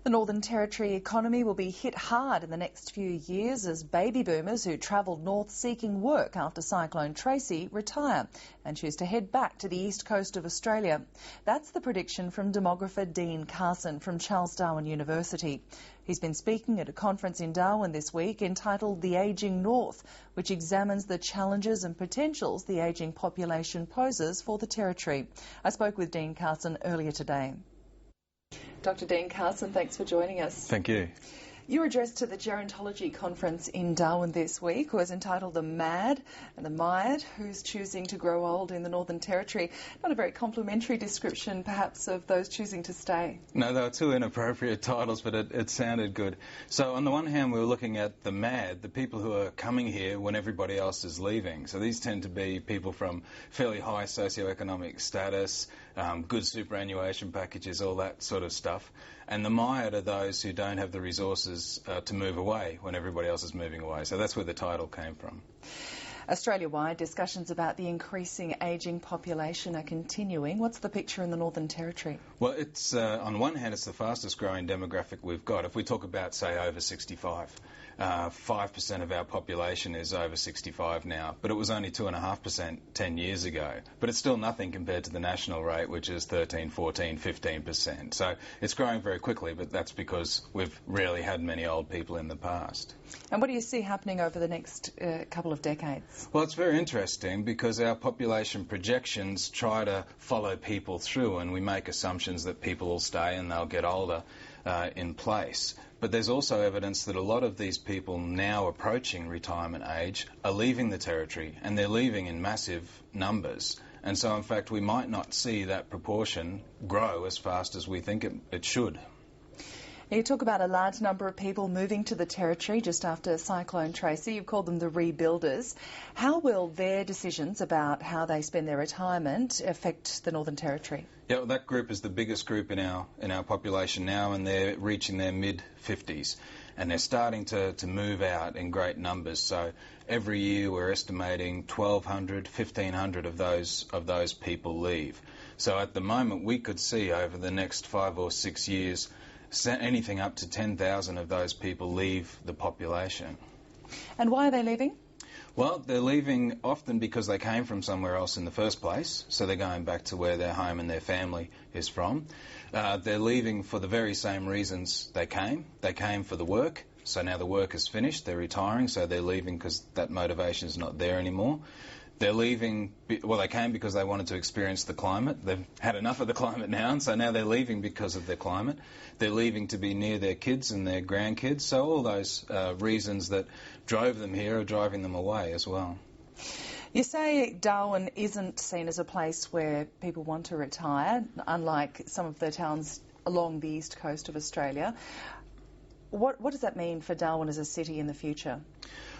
The Northern Territory economy will be hit hard in the next few years as baby boomers who travelled north seeking work after Cyclone Tracy retire and choose to head back to the east coast of Australia. That's the prediction from demographer Dean Carson from Charles Darwin University. He's been speaking at a conference in Darwin this week entitled The Ageing North, which examines the challenges and potentials the ageing population poses for the Territory. I spoke with Dean Carson earlier today. Dr. Dean Carson, thanks for joining us. Thank you. Your address to the Gerontology Conference in Darwin this week was entitled The Mad and the Myad, Who's Choosing to Grow Old in the Northern Territory. Not a very complimentary description, perhaps, of those choosing to stay. No, they were two inappropriate titles, but it sounded good. So on the one hand, we were looking at the mad, the people who are coming here when everybody else is leaving. So these tend to be people from fairly high socioeconomic status, good superannuation packages, all that sort of stuff. And the myad are those who don't have the resources to move away when everybody else is moving away. So that's where the title came from. Australia-wide, discussions about the increasing ageing population are continuing. What's the picture in the Northern Territory? Well, it's on one hand, it's the fastest growing demographic we've got. If we talk about, say, over 65, 5% of our population is over 65 now, but it was only 2.5% 10 years ago. But it's still nothing compared to the national rate, which is 13, 14, 15%. So it's growing very quickly, but that's because we've rarely had many old people in the past. And what do you see happening over the next couple of decades? Well, it's very interesting because our population projections try to follow people through, and we make assumptions that people will stay and they'll get older in place. But there's also evidence that a lot of these people now approaching retirement age are leaving the Territory, and they're leaving in massive numbers. And so, in fact, we might not see that proportion grow as fast as we think it should. You talk about a large number of people moving to the Territory just after Cyclone Tracy. You've called them the rebuilders. How will their decisions about how they spend their retirement affect the Northern Territory? Yeah, well, that group is the biggest group in our population now, and they're reaching their mid-50s. And they're starting to move out in great numbers. So every year we're estimating 1,200, 1,500 of those people leave. So at the moment we could see over the next 5 or 6 years anything up to 10,000 of those people leave the population. And why are they leaving? Well, they're leaving often because they came from somewhere else in the first place, so they're going back to where their home and their family is from. They're leaving for the very same reasons they came. They came for the work, so now the work is finished, they're retiring, so they're leaving because that motivation is not there anymore. They're leaving, well, they came because they wanted to experience the climate. They've had enough of the climate now, and so now they're leaving because of their climate. They're leaving to be near their kids and their grandkids, so all those reasons that drove them here are driving them away as well. You say Darwin isn't seen as a place where people want to retire, unlike some of the towns along the east coast of Australia. What does that mean for Darwin as a city in the future?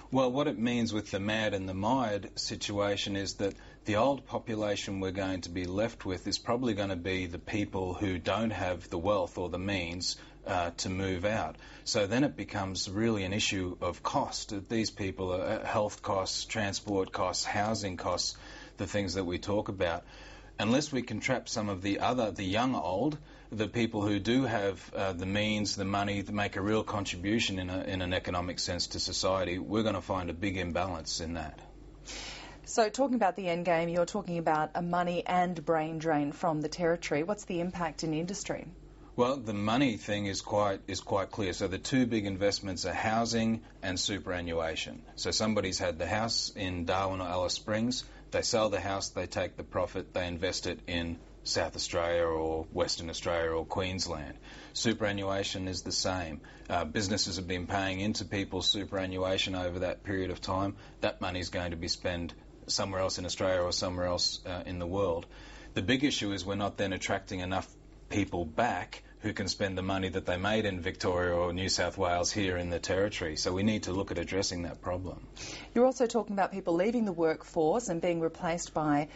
Well, what it means with the mad and the myad situation is that the old population we're going to be left with is probably going to be the people who don't have the wealth or the means to move out. So then it becomes really an issue of cost. These people are health costs, transport costs, housing costs, the things that we talk about. Unless we can trap some of the young old, the people who do have the means, the money to make a real contribution in an economic sense to society, we're going to find a big imbalance in that. So talking about the end game, you're talking about a money and brain drain from the Territory. What's the impact in industry? Well, the money thing is quite clear. So the two big investments are housing and superannuation. So somebody's had the house in Darwin or Alice Springs, they sell the house, they take the profit, they invest it in South Australia or Western Australia or Queensland. Superannuation is the same. Businesses have been paying into people's superannuation over that period of time. That money is going to be spent somewhere else in Australia or somewhere else in the world. The big issue is we're not then attracting enough people back who can spend the money that they made in Victoria or New South Wales here in the Territory. So we need to look at addressing that problem. You're also talking about people leaving the workforce and being replaced by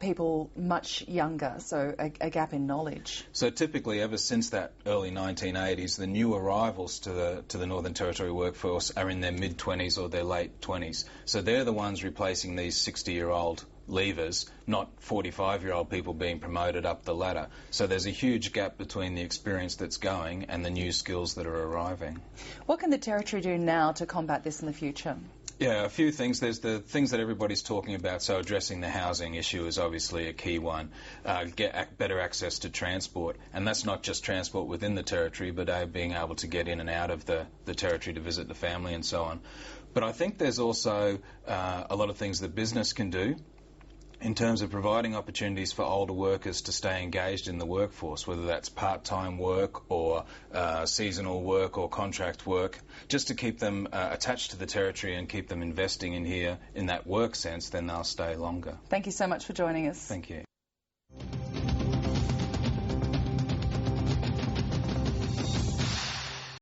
people much younger, so a gap in knowledge. So typically, ever since that early 1980s, the new arrivals to the Northern Territory workforce are in their mid-20s or their late 20s. So they're the ones replacing these 60-year-old leavers, not 45-year-old people being promoted up the ladder. So there's a huge gap between the experience that's going and the new skills that are arriving. What can the Territory do now to combat this in the future? Yeah, a few things. There's the things that everybody's talking about, so addressing the housing issue is obviously a key one. Get better access to transport, and that's not just transport within the Territory, but being able to get in and out of the Territory to visit the family and so on. But I think there's also a lot of things that business can do in terms of providing opportunities for older workers to stay engaged in the workforce, whether that's part-time work or seasonal work or contract work, just to keep them attached to the Territory and keep them investing in here in that work sense, then they'll stay longer. Thank you so much for joining us. Thank you.